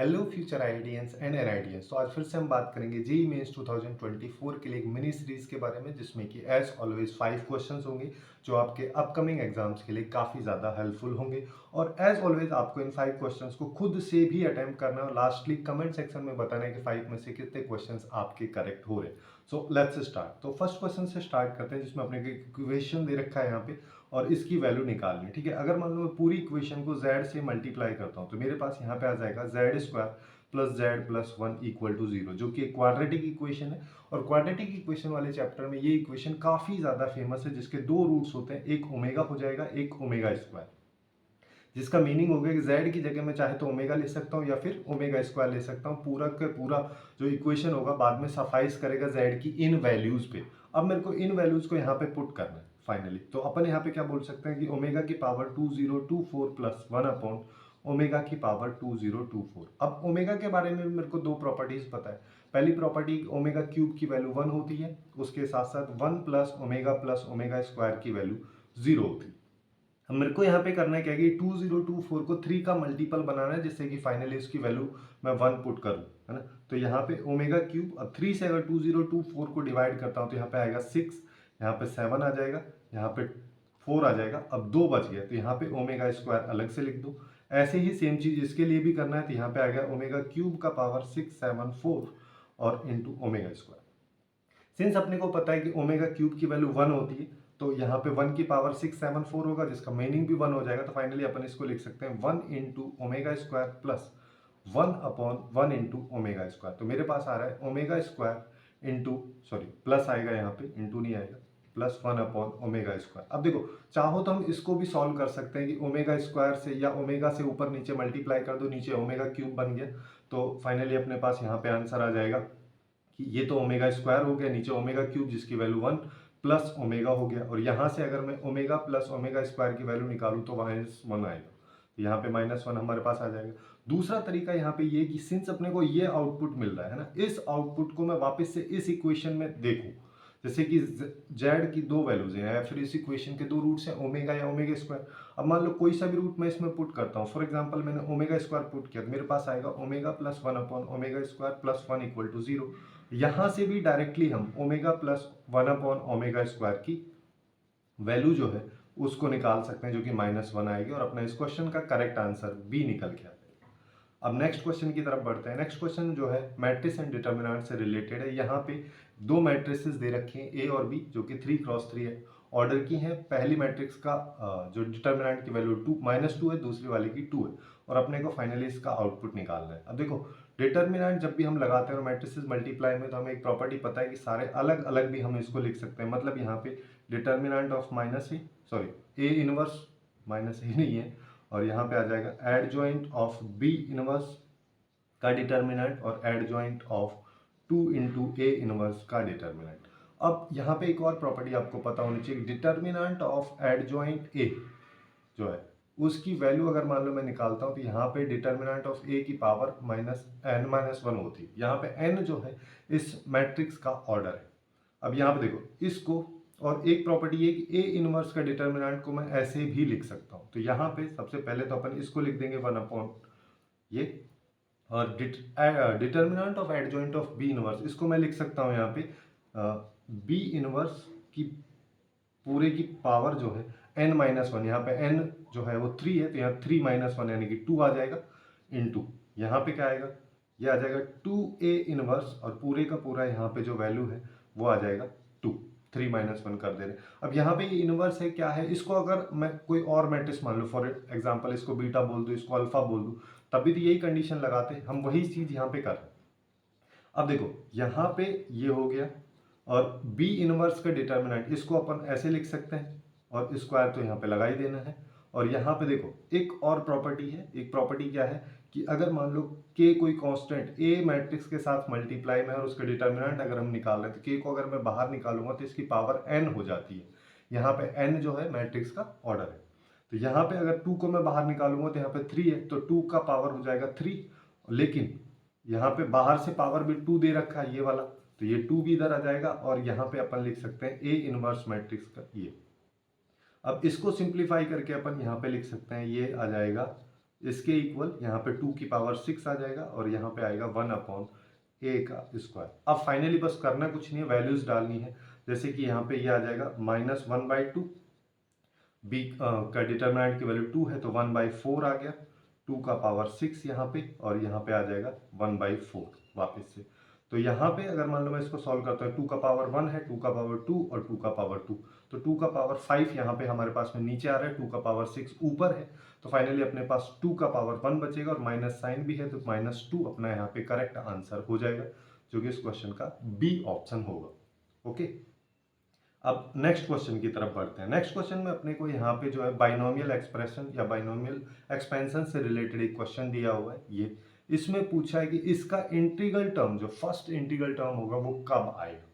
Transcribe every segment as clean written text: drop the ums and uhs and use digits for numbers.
Hello future ideans and an ideans. तो आज फिर से हम बात करेंगे जेईई मेंस 2024 के लिए एक मिनी सीरीज के बारे में, जिसमें कि एज ऑलवेज 5 क्वेश्चंस होंगे जो आपके अपकमिंग एग्जाम्स के लिए काफ़ी ज़्यादा हेल्पफुल होंगे। और एज ऑलवेज आपको इन 5 क्वेश्चंस को खुद से भी अटेम्प्ट करना है और लास्टली कमेंट सेक्शन में बताना है कि 5 में से कितने क्वेश्चंस आपके करेक्ट हो रहे हैं। So let's start. तो फर्स्ट क्वेश्चन से स्टार्ट करते हैं, जिसमें अपने इक्वेशन दे रखा है यहाँ पे और इसकी वैल्यू निकालनी है। ठीक है, अगर मान लो मैं पूरी इक्वेशन को z से मल्टीप्लाई करता हूँ तो मेरे पास यहाँ पे आ जाएगा Z square plus Z plus one equal to zero, जो कि क्वाड्रेटिक इक्वेशन है। और क्वाड्रेटिक इक्वेशन वाले चैप्टर में ये इक्वेशन काफी ज्यादा फेमस है, जिसके दो रूट्स होते हैं, एक ओमेगा हो जाएगा, एक ओमेगा स्क्वायर, जिसका मीनिंग हो गया कि z की जगह मैं चाहे तो ओमेगा ले सकता हूँ या फिर ओमेगा स्क्वायर ले सकता हूँ। पूरा का पूरा जो इक्वेशन होगा बाद में सफाइस करेगा z की इन वैल्यूज पे। अब मेरे को इन वैल्यूज को यहाँ पे पुट करना है फाइनली। तो अपन यहाँ पे क्या बोल सकते हैं कि ओमेगा की power 2024 plus one upon omega की पावर 2024। अब ओमेगा के बारे में मेरे को दो प्रॉपर्टीज पता है। पहली प्रॉपर्टी, ओमेगा क्यूब की वैल्यू 1 होती है, उसके साथ साथ 1 प्लस ओमेगा स्क्वायर की वैल्यू 0 होती है। अब मेरे को यहाँ पे करना है क्या कि 2024 को 3 का मल्टीपल बनाना है, जिससे कि फाइनली उसकी वैल्यू मैं 1 पुट करूँ, है ना। तो यहाँ पे ओमेगा क्यूब, अब 3 से अगर 2024 को डिवाइड करता हूँ तो यहाँ पे आएगा 6, यहाँ पे 7 आ जाएगा, यहाँ पे 4 आ जाएगा। अब 2 बच गया तो यहाँ पे ओमेगा स्क्वायर अलग से लिख दो। ऐसे ही सेम चीज इसके लिए भी करना है, तो यहाँ पे आ गया ओमेगा क्यूब का पावर 674 और इंटू ओमेगा स्क्वायर। सिंस अपने को पता है कि ओमेगा क्यूब की वैल्यू 1 होती है, तो यहाँ पे 1 की पावर 674 होगा, जिसका मीनिंग भी 1 हो जाएगा। तो फाइनली अपन इसको लिख सकते हैं 1 into omega square plus 1 upon 1 into omega square. तो मेरे पास आ रहा है omega square into, sorry plus आएगा यहाँ पे, इंटू नहीं आएगा, प्लस 1 अपॉन ओमेगा स्क्वायर। अब देखो, चाहो तो हम इसको भी सॉल्व कर सकते हैं कि ओमेगा स्क्वायर से या ओमेगा से ऊपर नीचे मल्टीप्लाई कर दो, नीचे ओमेगा क्यूब बन गया। तो फाइनली अपने पास यहाँ पे आंसर आ जाएगा कि ये तो ओमेगा स्क्वायर हो गया, नीचे ओमेगा क्यूब जिसकी वैल्यू 1 प्लस ओमेगा हो गया। और यहाँ से अगर मैं ओमेगा प्लस ओमेगा स्क्वायर की वैल्यू निकालूं तो -1 आएगा, तो यहाँ पे -1 हमारे पास आ जाएगा। दूसरा तरीका यहाँ पे ये कि सिंस अपने को ये आउटपुट मिल रहा है ना, इस आउटपुट को मैं वापस से इस इक्वेशन में देखूं, जैसे कि जेड की दो वैल्यूज हैं या फिर इस इक्वेशन के दो रूट्स हैं, ओमेगा या ओमेगा स्क्वायर। अब मान लो कोई सा भी रूट मैं इसमें पुट करता हूँ, फॉर एग्जांपल मैंने ओमेगा स्क्वायर पुट किया तो मेरे पास आएगा omega plus 1 upon omega square plus 1 equal to 0। यहाँ से भी डायरेक्टली हम omega plus 1 upon omega square की वैल्यू जो है उसको निकाल सकते हैं, जो कि -1 आएगी, और अपना इस क्वेश्चन का करेक्ट आंसर बी निकल के आएगा। अब नेक्स्ट क्वेश्चन की तरफ बढ़ते हैं। नेक्स्ट क्वेश्चन जो है मैट्रिक्स एंड डिटर्मिनेंट से रिलेटेड है। यहाँ पे दो मैट्रिसेस दे रखी हैं, ए और बी, जो कि 3x3 है, ऑर्डर की है। पहली मैट्रिक्स का जो डिटर्मिनेंट की वैल्यू -2 है, दूसरी वाले की 2 है, और अपने को फाइनली इसका आउटपुट निकालना है। अब देखो, डिटर्मिनेंट जब भी हम लगाते हैं और मैट्रिसेस मल्टीप्लाई में, तो हमें एक प्रॉपर्टी पता है कि सारे अलग अलग भी हम इसको लिख सकते हैं। मतलब यहाँ पे determinant of A inverse minus A नहीं है, और यहाँ पे आ जाएगा एडजॉइंट ऑफ बी इनवर्स का डिटर्मिनेंट और adjoint of 2 into A inverse का डिटर्मिनेंट। अब यहाँ पे एक और प्रॉपर्टी आपको पता होनी चाहिए, डिटर्मिनेंट ऑफ एडजॉइंट ए जो है उसकी वैल्यू अगर मान लो मैं निकालता हूँ, तो यहाँ पे डिटर्मिनेंट ऑफ ए की पावर -n-1 होती है। यहाँ पे n जो है इस मैट्रिक्स का ऑर्डर है। अब यहाँ पे देखो इसको, और एक प्रॉपर्टी ये कि ए इनवर्स का डिटर्मिनेंट को मैं ऐसे भी लिख सकता हूँ। तो यहाँ पे सबसे पहले तो अपन इसको लिख देंगे 1 अपॉन ये, और determinant of adjoint of B inverse, इसको मैं लिख सकता हूँ यहाँ पे बी इनवर्स की पूरे की पावर जो है n-1, यहाँ पे n जो है वो 3 है, तो यहाँ 3-1 यानी कि 2 आ जाएगा, इंटू यहाँ पे क्या आएगा, ये आ जाएगा 2a इनवर्स, और पूरे का पूरा यहाँ पे जो वैल्यू है वो आ जाएगा 2, 3-1 कर दे रहे हैं। अब यहाँ पे ये इनवर्स है क्या है, इसको अगर मैं कोई और मैट्रिक्स मान लो, फॉर एग्जांपल इसको बीटा बोल दूँ, इसको अल्फा बोल दूँ, तभी तो यही कंडीशन लगाते, हम वही चीज़ यहाँ पे कर रहे हैं। अब देखो यहाँ पे ये हो गया, और बी इनवर्स का डिटर्मिनेंट इसको अपन ऐसे लिख सकते हैं, और स्क्वायर तो यहाँ पे लगा ही देना है। और यहाँ पे देखो एक और प्रॉपर्टी है, एक प्रॉपर्टी क्या है कि अगर मान लो k कोई कांस्टेंट ए मैट्रिक्स के साथ मल्टीप्लाई में, और उसका डिटर्मिनेंट अगर हम निकाल रहे हैं, तो k को अगर मैं बाहर निकालूंगा तो इसकी पावर n हो जाती है। यहाँ पे n जो है मैट्रिक्स का ऑर्डर है। तो यहाँ पे अगर 2 को मैं बाहर निकालूंगा तो यहाँ पे 3 है, तो 2 का पावर हो जाएगा 3, लेकिन यहाँ पे बाहर से पावर भी 2 दे रखा है ये वाला, तो ये 2 भी इधर आ जाएगा, और यहाँ पे अपन लिख सकते हैं ए इनवर्स मैट्रिक्स का ये। अब इसको सिंप्लीफाई करके अपन यहाँ पे लिख सकते हैं, ये आ जाएगा इसके इक्वल यहाँ पे 2 की पावर 6 आ जाएगा और यहाँ पे आएगा 1/a का स्क्वायर। अब फाइनली बस करना कुछ नहीं है, वैल्यूज डालनी है। जैसे कि यहाँ पे ये आ जाएगा -1/2, बी का डिटरमिनेंट की वैल्यू 2 है तो 1/4 आ गया, 2 का पावर 6 यहाँ पे, और यहाँ पे आ जाएगा 1/4 वापस से। तो यहाँ पे अगर मान लो मैं इसको सॉल्व करता हूँ, 2 का पावर 1 है, 2 का पावर 2 और 2 का पावर 2, तो 2 का पावर 5 यहाँ पे हमारे पास में नीचे आ रहा है, 2 का पावर 6 ऊपर है। तो फाइनली अपने पास 2 का पावर 1 बचेगा और माइनस साइन भी है, तो -2 अपना यहाँ पे करेक्ट आंसर हो जाएगा, जो कि इस क्वेश्चन का बी ऑप्शन होगा। ओके, अब नेक्स्ट क्वेश्चन की तरफ बढ़ते हैं। नेक्स्ट क्वेश्चन में अपने को यहाँ पे जो है बाइनोमियल एक्सप्रेशन या बाइनोमियल एक्सपेंशन से रिलेटेड एक क्वेश्चन दिया हुआ है। ये इसमें पूछा है कि इसका इंटीग्रल टर्म, जो फर्स्ट इंटीग्रल टर्म होगा वो कब आएगा।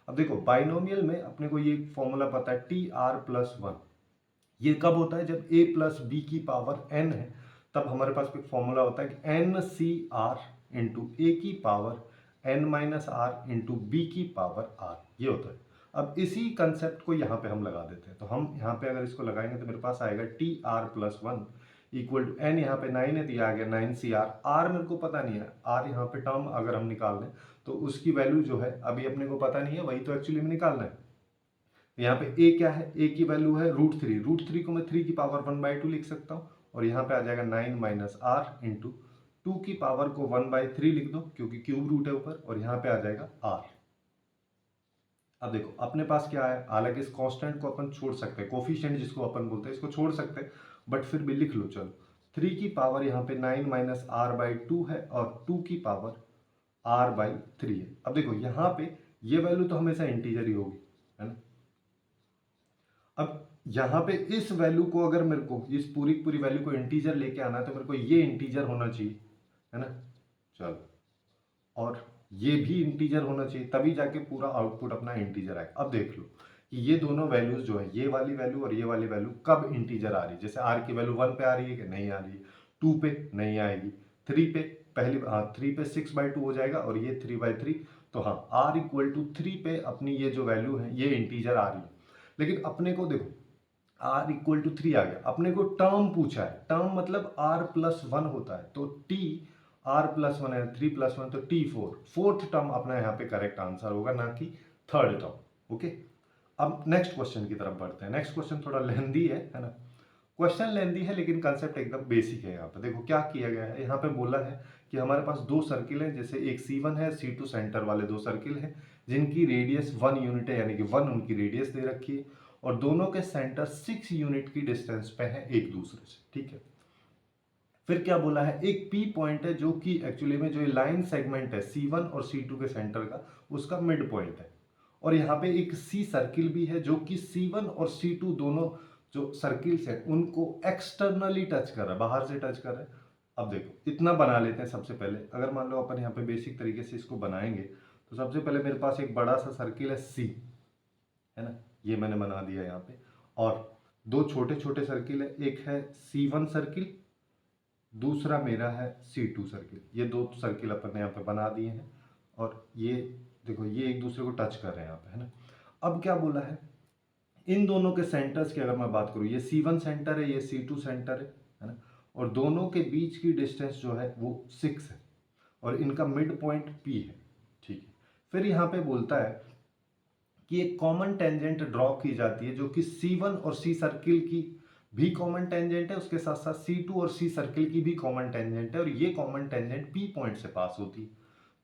अब देखो बाइनोमियल में अपने को ये फॉर्मूला पता है TR+1। ये कब होता है, जब a प्लस बी की पावर n है, तब हमारे पास एक फॉर्मूला होता है कि NCR इंटू ए की पावर n-r इंटू बी की पावर r, ये होता है। अब इसी कंसेप्ट को यहाँ पे हम लगा देते हैं, तो हम यहाँ पे अगर इसको लगाएंगे तो मेरे पास आएगा TR+1 इक्वल टू n, यहाँ पे 9 है तो ये आ गया 9CR, r मेरे को पता नहीं है, r यहाँ पे टर्म अगर हम निकाल लें तो उसकी वैल्यू जो है अभी अपने को पता नहीं है, वही तो एक्चुअली में निकालना है। यहाँ पे a क्या है, a की वैल्यू है √3, √3 को मैं 3 की पावर 1/2 लिख सकता हूँ, और यहाँ पे आ जाएगा 9 - r इंटू 2 की पावर को 1/3 लिख दो क्योंकि क्यूब रूट है ऊपर, और यहाँ पे आ जाएगा r। अब देखो अपने पास क्या है, हालांकि इस कांस्टेंट को अपन छोड़ सकते हैं, कोफिशिएंट जिसको अपन बोलते हैं, इसको छोड़ सकते हैं, बट फिर भी लिख लो चलो। 3 की पावर यहाँ पे 9 - r/2 है और 2 की पावर r/3 है। अब देखो यहाँ पे ये वैल्यू तो हमेशा इंटीजर ही होगी, है ना। अब यहाँ पे इस वैल्यू को अगर मेरे को इस पूरी वैल्यू को इंटीजर लेके आना है तो मेरे को ये इंटीजर होना चाहिए, है ना। चलो, और ये भी इंटीजर होना चाहिए, तभी जाके पूरा आउटपुट अपना इंटीजर आएगा। अब देख लो कि ये दोनों वैल्यूज जो है, ये वाली वैल्यू और ये वाली वैल्यू कब इंटीजर आ रही है। जैसे r की वैल्यू 1 पे आ रही है कि नहीं आ रही है, 2 पे नहीं आएगी, 3 पे पहली 3 पे 6/2 हो जाएगा और ये 3/3, तो हाँ r इक्वल टू 3 पे अपनी ये जो वैल्यू है ये इंटीजर आ रही है। लेकिन अपने को देखो r इक्वल टू 3 आ गया, अपने को टर्म पूछा है, टर्म मतलब r+1 होता है, तो r+1 है, 3+1 तो T4, फोर्थ टर्म अपना यहाँ पे करेक्ट आंसर होगा, ना कि थर्ड टर्म। ओके, अब नेक्स्ट क्वेश्चन की तरफ बढ़ते हैं। नेक्स्ट क्वेश्चन थोड़ा लेंदी है ना। क्वेश्चन लेंदी है लेकिन कंसेप्ट एकदम बेसिक है। यहाँ पे देखो क्या किया गया है, यहाँ पे बोला है कि हमारे पास दो सर्किल है, जैसे एक C1 है, C2 सेंटर वाले दो सर्किल है, जिनकी रेडियस 1 यूनिट है, यानी कि 1 उनकी रेडियस दे रखी है, और दोनों के सेंटर 6 यूनिट की डिस्टेंस पे है एक दूसरे से, ठीक है। फिर क्या बोला है, एक P पॉइंट है जो कि एक्चुअली में जो लाइन सेगमेंट है C1 और C2 के सेंटर का, उसका मिड पॉइंट है, और यहाँ पे एक C सर्किल भी है जो कि C1 और C2 दोनों जो सर्किल्स हैं उनको एक्सटर्नली टच कर रहा है, बाहर से टच कर रहा है। अब देखो इतना बना लेते हैं सबसे पहले, अगर मान लो अपन यहाँ पे बेसिक तरीके से इसको बनाएंगे, तो सबसे पहले मेरे पास एक बड़ा सा सर्किल है C, है ना, ये मैंने बना दिया यहाँ पे, और दो छोटे छोटे सर्किल है, एक है C1 सर्किल, दूसरा मेरा है C2 सर्किल। ये दो सर्किल अपन ने यहाँ पे बना दिए हैं, और ये देखो ये एक दूसरे को टच कर रहे हैं यहाँ पे, है ना। अब क्या बोला है, इन दोनों के सेंटर्स की अगर मैं बात करूँ, ये C1 सेंटर है, ये C2 सेंटर है ना, और दोनों के बीच की डिस्टेंस जो है वो 6 है, और इनका मिड पॉइंट P है, ठीक है। फिर यहाँ पे बोलता है कि एक कॉमन टेंजेंट ड्रॉ की जाती है जो कि C1 और C सर्किल की भी कॉमन टेंजेंट है, उसके साथ साथ C2 और C सर्किल की भी कॉमन टेंजेंट है, और ये कॉमन टेंजेंट P पॉइंट से पास होती है।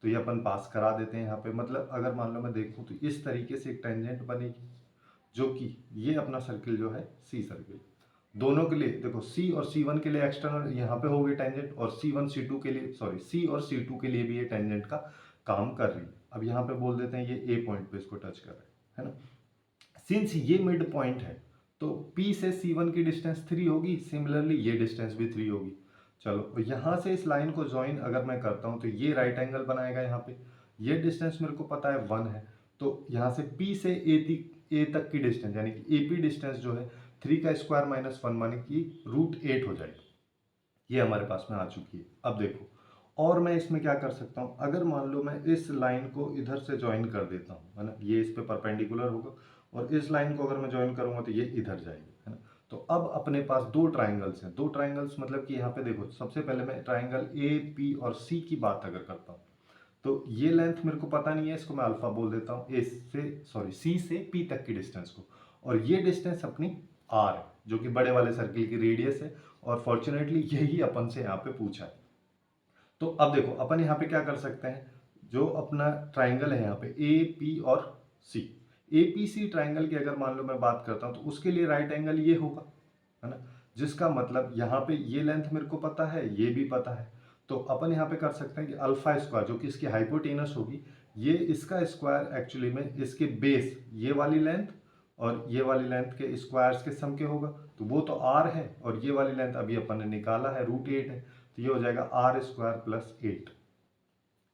तो ये अपन पास करा देते हैं यहाँ पे, मतलब अगर मान लो मैं देखूँ तो इस तरीके से एक टेंजेंट बनेगी, जो कि ये अपना सर्किल जो है C सर्किल, दोनों के लिए देखो C और C1 के लिए एक्सटर्नल यहाँ पे हो गए टेंजेंट, और C1 C2 के लिए C और C2 के लिए भी ये टेंजेंट का काम कर रही है। अब यहाँ पे बोल देते हैं ये A पॉइंट पे इसको टच कर रहा है ना। सिंस ये मिड पॉइंट है तो P से C1 की डिस्टेंस 3 होगी, सिमिलरली ये डिस्टेंस भी 3 होगी। चलो यहाँ से इस लाइन को ज्वाइन अगर मैं करता हूँ तो ये राइट एंगल बनाएगा यहाँ पे, ये डिस्टेंस मेरे को पता है 1 है, तो यहाँ से P से A तक की डिस्टेंस यानी कि AP डिस्टेंस जो है 3 का स्क्वायर -1 माने कि √8 हो जाएगी। ये हमारे पास में आ चुकी है। अब देखो और मैं इसमें क्या कर सकता हूँ, अगर मान लो मैं इस लाइन को इधर से ज्वाइन कर देता हूँ, है ना, ये इस पे परपेंडिकुलर होगा, और इस लाइन को अगर मैं ज्वाइन करूँगा तो ये इधर जाएगी, है ना। तो अब अपने पास दो ट्राइंगल्स हैं, दो ट्राइंगल्स मतलब कि यहाँ पे देखो, सबसे पहले मैं ट्राइंगल ए पी और सी की बात अगर करता हूँ, तो ये लेंथ मेरे को पता नहीं है, इसको मैं अल्फा बोल देता हूँ, सी से पी तक की डिस्टेंस को, और ये डिस्टेंस अपनी आर है जो कि बड़े वाले सर्किल की रेडियस है, और फॉर्चुनेटली यही अपन से यहाँ पे पूछा है। तो अब देखो अपन यहाँ पे क्या कर सकते हैं, जो अपना ट्राइंगल है यहाँ पे ए पी और सी, ए पी सी ट्राइंगल की अगर मान लो मैं बात करता हूँ तो उसके लिए राइट एंगल ये होगा, है ना, जिसका मतलब यहाँ पे ये लेंथ मेरे को पता है, ये भी पता है, तो अपन यहाँ पे कर सकते हैं कि अल्फा स्क्वायर जो कि इसकी हाइपोटेनस होगी, ये इसका स्क्वायर एक्चुअली में इसके बेस ये वाली लेंथ और ये वाली लेंथ के स्क्वायर्स के सम के होगा, तो वो तो आर है, और ये वाली लेंथ अभी अपन ने निकाला है √8 है, तो ये हो जाएगा आर स्क्वायर प्लस 8।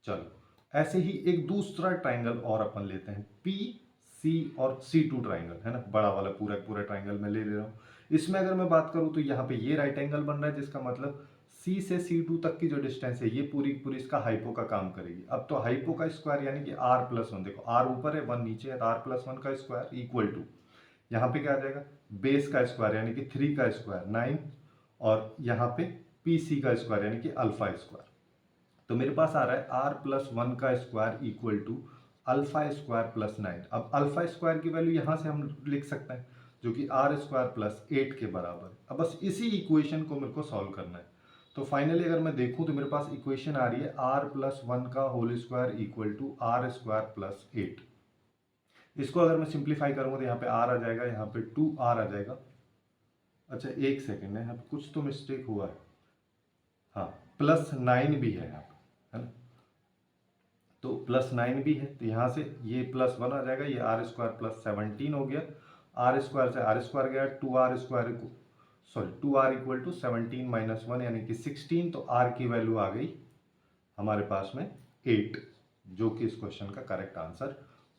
चलो ऐसे ही एक दूसरा ट्राइंगल और अपन लेते हैं, पी सी और C2 ट्राइंगल, है ना, बड़ा वाला पूरा पूरा ट्राइंगल मैं ले रहा हूँ। इसमें अगर मैं बात करूँ तो यहाँ पे ये राइट एंगल बन रहा है, जिसका मतलब C से C2 तक की जो डिस्टेंस है ये पूरी पूरी इसका हाइपो का काम करेगी। अब तो हाइपो का स्क्वायर यानी कि r+1, देखो r ऊपर है 1 नीचे है, तो r+1 का स्क्वायर इक्वल टू, यहाँ पे क्या आ जाएगा, बेस का स्क्वायर यानी कि 3 का स्क्वायर 9, और यहाँ पे PC का स्क्वायर यानी कि अल्फा स्क्वायर। तो मेरे पास आ रहा है r+1 का square equal to alpha square plus 9। अब अल्फा स्क्वायर की वैल्यू यहाँ से हम लिख सकते हैं जो कि r स्क्वायर प्लस 8 के बराबर है। अब बस इसी इक्वेशन को मेरे को सॉल्व करना है। तो फाइनली अगर मैं देखूँ तो मेरे पास इक्वेशन आ रही है r+1 का whole square equal to r square plus 8। इसको अगर मैं सिंप्लीफाई करूँगा तो यहाँ पे r आ जाएगा, यहाँ पे 2r आ जाएगा। अच्छा एक सेकेंड है, यहाँ पे कुछ तो मिस्टेक हुआ है, हाँ +9 भी है यहाँ पे, है ना, तो +9 भी है, तो यहाँ से ये +1 आ जाएगा, ये r स्क्वायर प्लस 17 हो गया, r स्क्वायर से r स्क्वायर गया, 2r square sorry 2r equal to 17 minus 1 यानी कि 16, तो r की वैल्यू आ गई हमारे पास में 8, जो कि इस क्वेश्चन का करेक्ट आंसर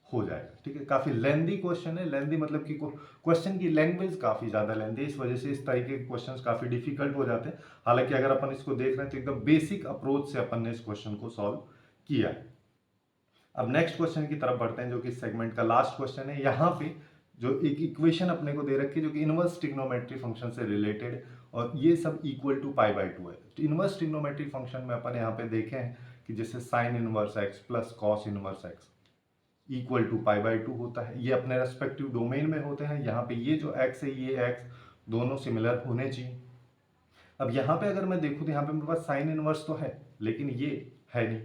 हो जाएगा। ठीक है, काफ़ी लेंदी क्वेश्चन है, लेंदी मतलब कि क्वेश्चन की लैंग्वेज काफ़ी ज़्यादा लेंदी है, इस वजह से इस तरीके के क्वेश्चंस काफ़ी डिफिकल्ट हो जाते हैं। हालांकि अगर अपन इसको देख रहे हैं तो एकदम बेसिक अप्रोच से अपन ने इस क्वेश्चन को सॉल्व किया है। अब नेक्स्ट क्वेश्चन की तरफ बढ़ते हैं, जो कि इस सेगमेंट का लास्ट क्वेश्चन है। यहाँ पे जो एक इक्वेशन अपने को दे रखी है जो कि इनवर्स ट्रिग्नोमेट्री फंक्शन से रिलेटेड है, और ये सब इक्वल टू π/2 है। तो इनवर्स ट्रिग्नोमेट्री फंक्शन में अपन यहाँ पे देखे हैं कि जैसे sine inverse x plus cos inverse x equal to π/2 होता है, ये अपने रेस्पेक्टिव डोमेन में होते हैं। यहाँ पे ये जो x है ये x दोनों सिमिलर होने चाहिए। अब यहाँ पे अगर मैं देखूँ तो यहाँ पे मेरे पास साइन इनवर्स तो है, लेकिन ये है नहीं,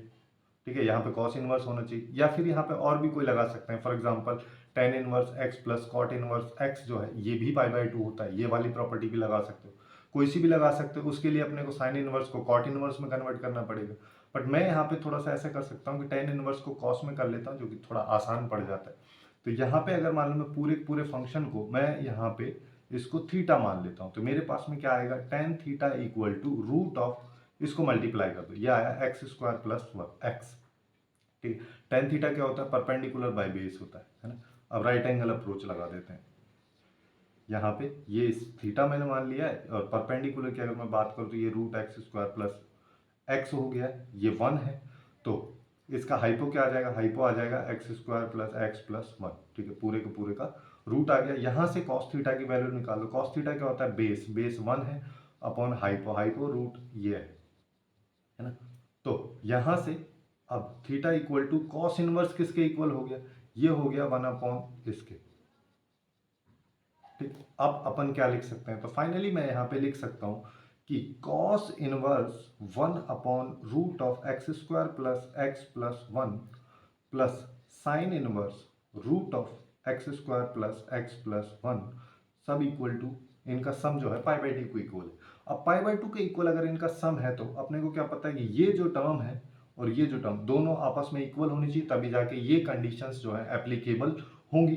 ठीक है, यहाँ पे कॉस इनवर्स होना चाहिए, या फिर यहाँ पे और भी कोई लगा सकते हैं, for example tan inverse x plus cot inverse x जो है ये भी π/2 होता है, ये वाली प्रॉपर्टी भी लगा सकते हो, कोई सी भी लगा सकते हो। उसके लिए अपने को साइन इनवर्स को कॉट इनवर्स में कन्वर्ट करना पड़ेगा, बट मैं यहाँ पे थोड़ा सा ऐसा कर सकता हूँ कि टेन इनवर्स को कॉस में कर लेता हूँ, जो कि थोड़ा आसान पड़ जाता है। तो यहाँ पे अगर मान लो मैं पूरे पूरे फंक्शन को मैं यहाँ पे इसको थीटा मान लेता हूँ, तो मेरे पास में क्या आएगा, tan theta equal to root of, इसको मल्टीप्लाई कर दो, ये आया x स्क्वायर प्लस x। ठीक है, टेन थीटा क्या होता है, परपेंडिकुलर बाय बेस होता है ना। अब राइट एंगल अप्रोच लगा देते हैं, यहाँ पे ये थीटा मैंने मान लिया है, और परपेंडिकुलर की अगर मैं बात करूँ तो ये √x स्क्वायर प्लस x हो गया, ये 1 है, तो इसका हाइपो क्या आ जाएगा, हाइपो आ जाएगा x square plus x plus 1। ठीक है, पूरे के पूरे का रूट आ गया। यहाँ से कॉस थीटा की वैल्यू निकालो, कॉस थीटा क्या होता है, बेस 1 है अपॉन हाइपो, हाइपो रूट ये है ना। तो यहाँ से अब theta equal to cos inverse किसके इक्वल हो गया, ये हो गया 1 अपॉन इसके। ठीक, अब अपन क्या लिख सकते हैं, तो फाइनली मैं यहाँ पे लिख सकता हूँ कि cos inverse 1 upon root of x square plus x plus 1 plus sine inverse root of x square plus x plus 1 सब इक्वल टू, इनका सम जो है π/2 को इक्वल है। अब π/2 के इक्वल अगर इनका सम है तो अपने को क्या पता है कि ये जो टर्म है और ये जो टर्म दोनों आपस में इक्वल होनी चाहिए, तभी जाके ये कंडीशंस जो है एप्लीकेबल होंगी।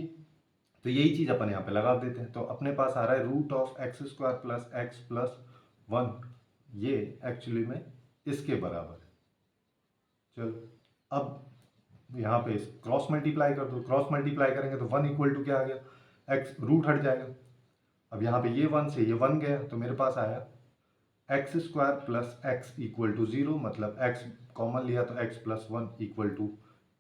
तो यही चीज अपन यहाँ पे लगा देते हैं, तो अपने पास आ रहा है root of x square plus x plus 1, ये एक्चुअली में इसके बराबर है। चलो अब यहाँ पे क्रॉस मल्टीप्लाई कर दो, क्रॉस मल्टीप्लाई करेंगे तो 1 इक्वल टू क्या आ गया, x रूट हट जाएगा। अब यहाँ पे ये 1 से ये 1 गया, तो मेरे पास आया x square plus x equal to 0, मतलब x कॉमन लिया तो x प्लस 1 इक्वल टू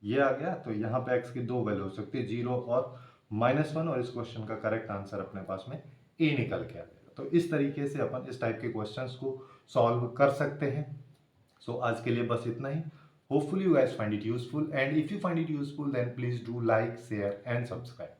ये आ गया। तो यहाँ पे x की दो वैल्यू हो सकती है, 0 और -1, और इस क्वेश्चन का करेक्ट आंसर अपने पास में ए निकल के आ जाएगा। तो इस तरीके से अपन इस टाइप के क्वेश्चंस को सॉल्व कर सकते हैं। सो आज के लिए बस इतना ही। Hopefully you guys find it useful, and if you find it useful then please do like, share and subscribe.